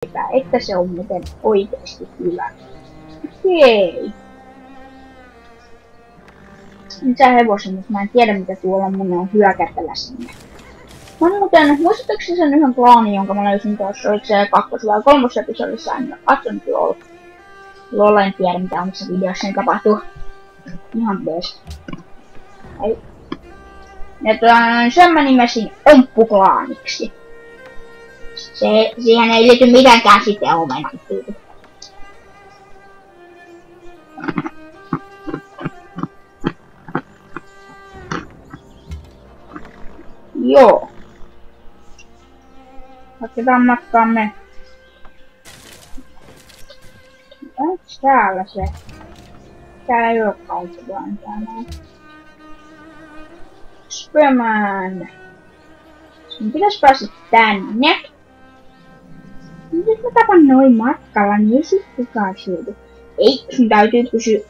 että se on muuten oikeesti hyvä. Okei. Mitä hevosen, mutta mä en tiedä mitä tuolla on, mun on hyökättävä sinne. Mä muuten, muistatko sen yhden klaanin, jonka mä löysin tuossa, oliko se 2. vai 3. episodissa, en katsonut LOL. LOL en tiedä mitä omissa videoissa niin tapahtuu. Ihan best. Ei. Ja sen mä nimesin Omppuklaaniksi. Siihen ei liity mitenkään sitten omenan tyyli. Joo. Otetaan matkaamme. Onks täällä se? Täällä ei oo kauppaan täällä. Spöman. Sun pitäis päästä tänne. Jos mä tapan noin matkalla, niin ei sit kukaan syödy. Ei, sun täytyy pysyä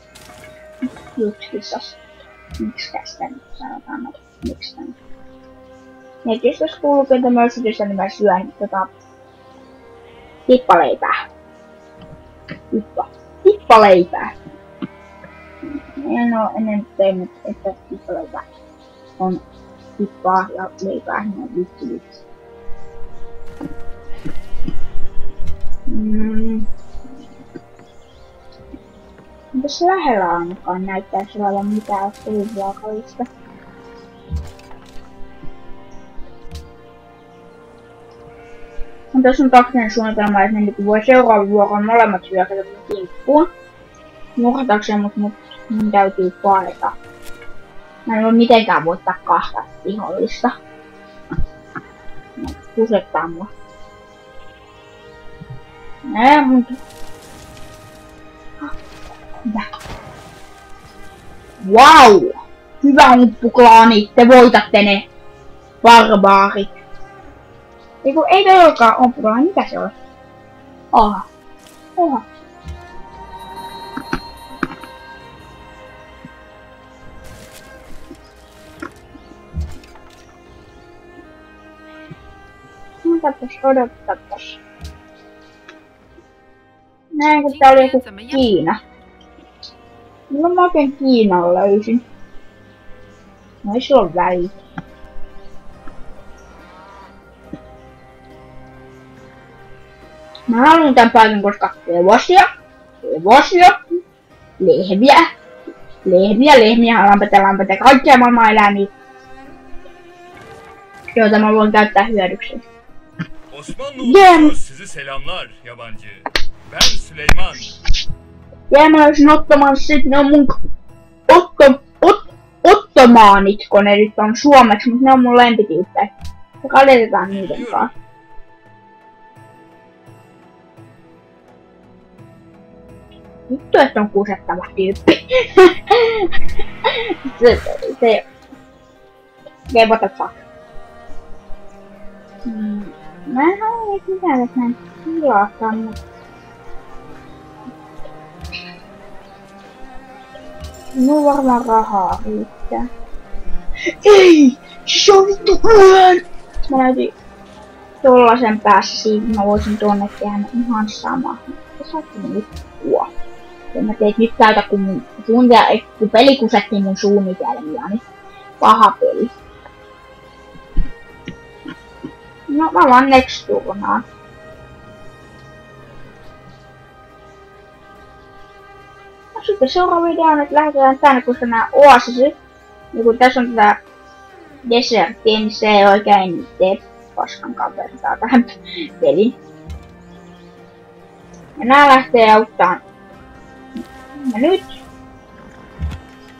jutkissas. Miksikäs tän nyt sanotaan? No, miksi tän? Et jos kuuluu pientä mörsytystä, niin mä syön tippaleipää. Tippaleipää. En oo ennen tehnyt, että tippaleipää on tippaa ja leipää, niin on vitsi. Tässä lähellä ainakaan näyttäisi olevan mitään ruokalista. Tässä on taktinen suunnitelma, että ne voi seuraavan vuoron molemmat hyökätä mun kimppuun. Murhatakseen mut mun täytyy paeta. Mä en voi mitenkään voittaa 2 vihollista. Ne kusettaa mua. Nää mun... Hyvä. Vau! Hyvä Omppuklaani, te voitatte ne barbaarit. Eiku, ei todellakaan Omppuklaani, mikä se on? Aha. Oha. Odottapas. Näin kun tää oli joku Kiina. Milloin mä oikein Kiinan löysin? No ei sillä ole väliä. Mä haluan tän paikan, koska hevosia, lehmiä, lampete, kaikkia maailman eläimiä, joita mä voin käyttää hyödykseni. Osmanlı sizi selamlar yabancı. Ben Süleyman. Mä löysin ottomaanit, ne on mun ottomaanit, kun ne nyt on suomeksi, mutta ne on mun lempityyppejä. Ja kalitetaan niiden kanssa. Vittu, että on kusettava tyyppi. se... Okay, what the fuck. Mä en halua edes mitään, että mä en tilata, mutta... Mulla varmaan rahaa riittää. Ei! Se on vittu yhden! Mä näytin tollasen päässä siitä, mä voisin tuonne tehdä ihan sama. Se saatiin lippua. Ja mä tein nyt täytä kun mun kun peli kusetti mun suunnitelmia, niin paha peli. No mä vaan next turnaan. No sitten seuraava video on, että lähdetään tänne, koska nää oasisit. Ja kun tässä on tätä deserttia, niin se ei oikein tee paskankaan vertaa tähän peliin. Ja nää lähtee auttaan. Ja nyt,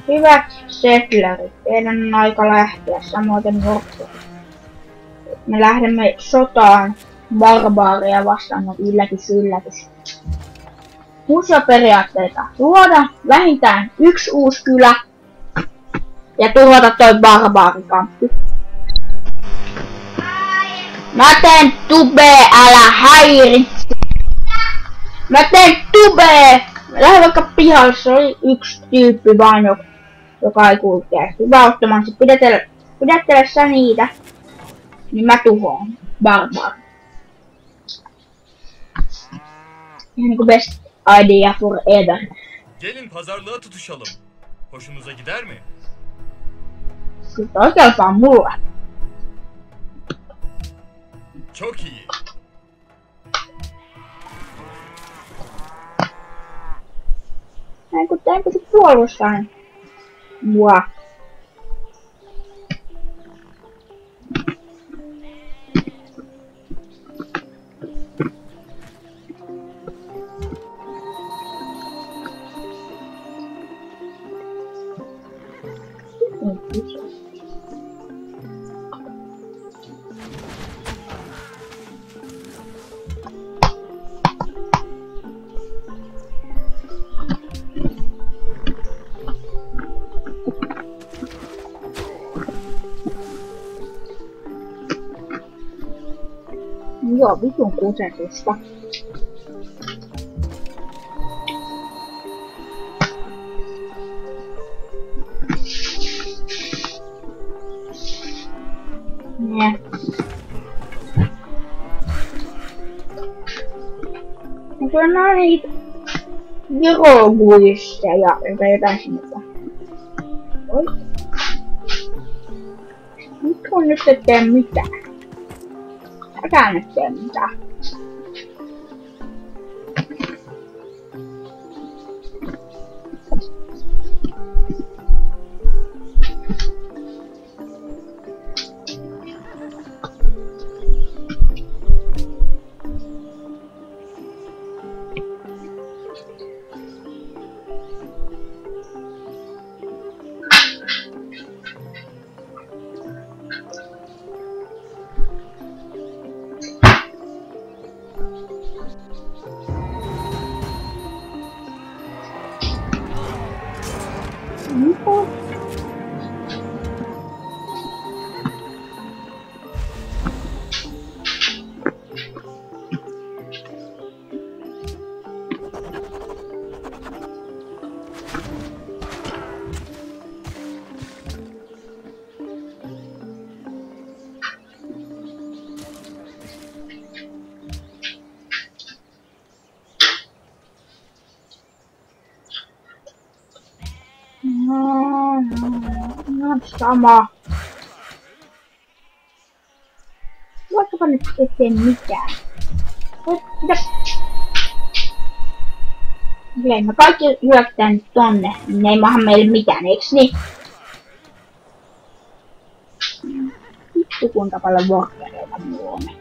hyvät settlerit, teidän on aika lähteä, samoin Northwood. Me lähdemme sotaan barbaaria vastaan, no yllätys. Uusia periaatteita. Luoda vähintään 1 uusi kylä ja tuhota toi barbaarikamppi. Mä teen tubee, älä häiritse. Mä teen tubee! Lähde vaikka pihalle, se oli 1 tyyppi vaan, joka ei kulkee. Hyvä ottomaansi, pidättele sä niitä. Niin mä tuhoan barbaari. niinku best idea forever. Gelin pazarlığa tutuşalım. Hoşunuza gider mi? Kyllä toi kelpaa mulle. Çok iyi. Näin kun tää ei pysy puolustaan mua. Joo, vitun kusetusta. Nää. Kyllä nää niitä Giroguisseja, jotain sinne. Oi. Nyt on nyt et tee mitään. Älkää nyt tee mitään. No sama. Vaikkapa nyt et tee mitään. Mitä? Okei, me kaikki hyökkään nyt tonne, niin ei maha meille mitään, eiks niin? Vittu kuinka paljon workereita mulla on.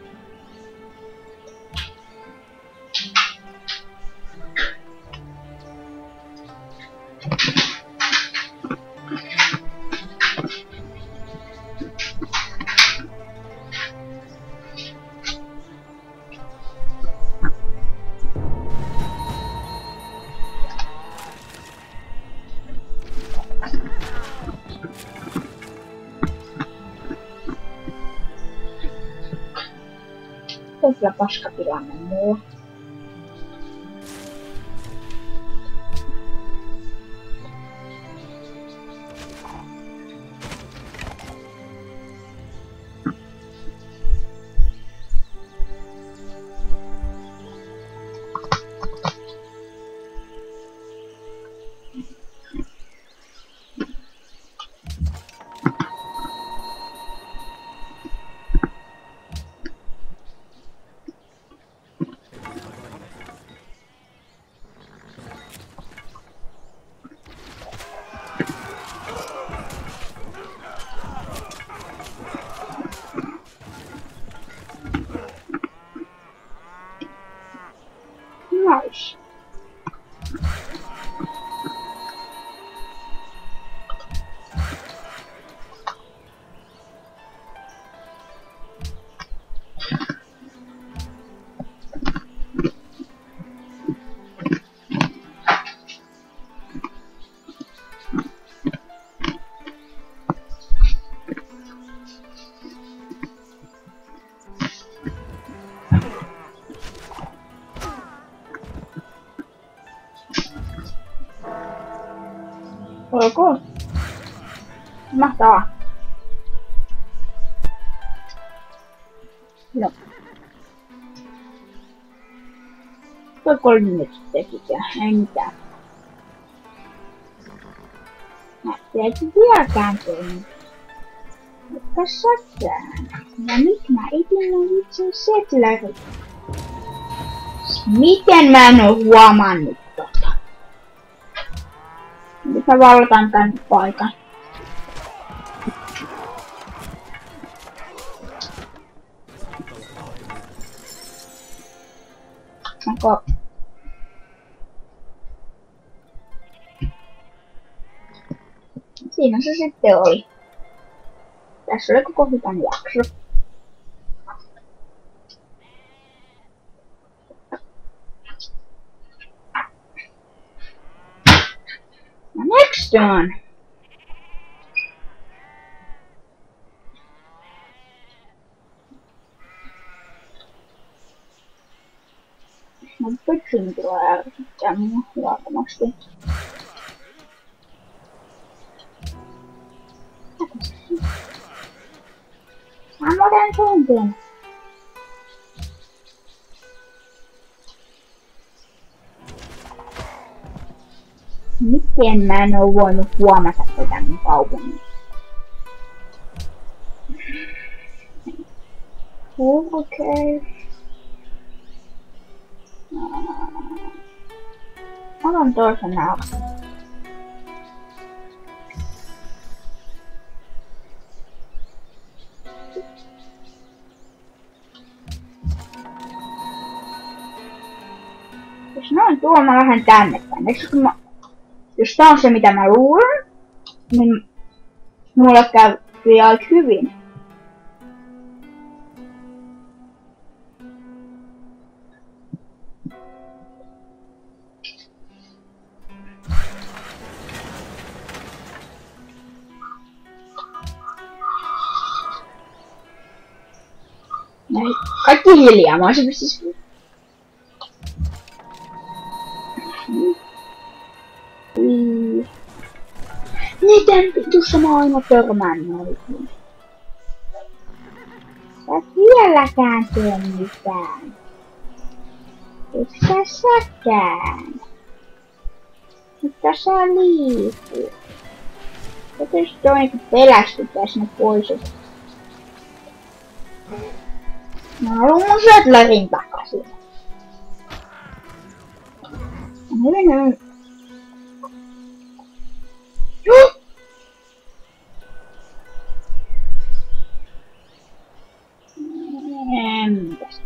On kyllä paskatilanne mulla. Nice. Ok. Mahtavaa. No. Toi 3 minuuttia tekikään, ei mitään. Mä teetin vieläkään tehnyt. Mutta satään. Ja nyt mä etin vitsin setlerit. Miten mä en oo huomannut tota? Nyt mä vallotan tän paikan. Onko... Siinä se sitten oli. Tässä oli koko hyvän jakso. No next one. No pyksin tulee ärsyttää minua huomattomasti. Mä otan suuntiin. Miten mä en oo voinut huomata tätä mun kaupungin? Okei. Otan toisen nauhan. Jos noin tuo, mä lähden tänne päin. Jos tää on se mitä mä luulen, niin mulle käy aika hyvin. Kaikki hiljaa, mä oisin siis... Miten vitussa mä oon aina törmännyt? Sä et vieläkään tee mitään. Etkä säkään. Mutta sä liikut. Ja tietysti toi niinku pelästyttää sinne pois. Mä haluun mun settlerin takaisin. Hyvin. Mitäs?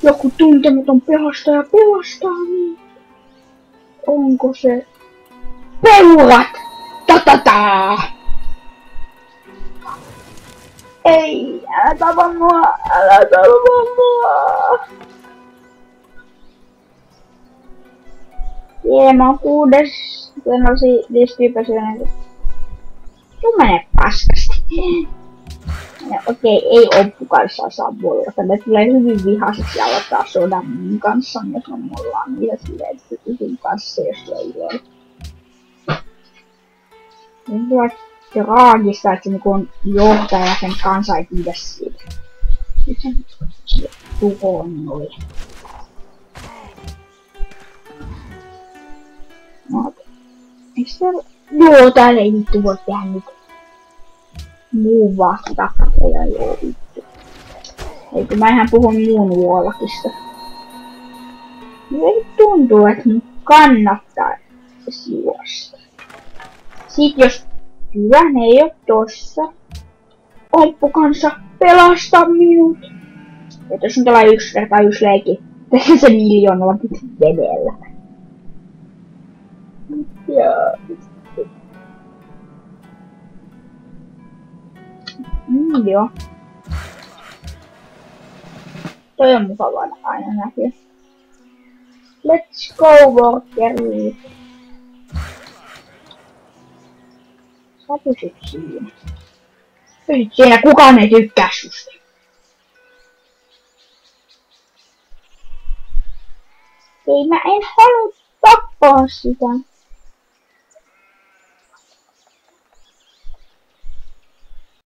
Joku tuntematon pelastaja pelastaa niin. Onko se? Peurat! Ta-ta-ta! Ei, älä tapa mua! Älä tapa mua! Mä oon 6. Kun olisi 5 tyyppäisyyden. Tuu menee paskasti. Okei, ei oppukanssa saa vollata. Ne tulee hyvin vihaisiksi aloittaa sodan mun kanssa, jos me ollaan niitä silleen, että hyvin kanssa jos ei ole. On kyllä traagista, että se on johtaja sen kanssa ei tiedä siitä. Nyt se tuhoon oli. No, eikö täällä... Joo, täällä ei vittu voi tehdä nyt muun vasta. Joo vittu. Eikö mä ihan puhun muun Warlockista. Nyt tuntuu, että mun kannattaa juosta. Sit jos hyvä ne ei oo tossa. Oppu kanssa pelasta minut. Et jos on tällä 1 kertaa 1 leikki. Tässä se miljoonalla pitää vedellä. Joo. Toi on mukavaa aina näkyy. Let's go, Walkeri. Sä pysyt siinä. Pysyt siinä, kukaan ei tykkää susta. Ei, mä en halua tappaa sitä.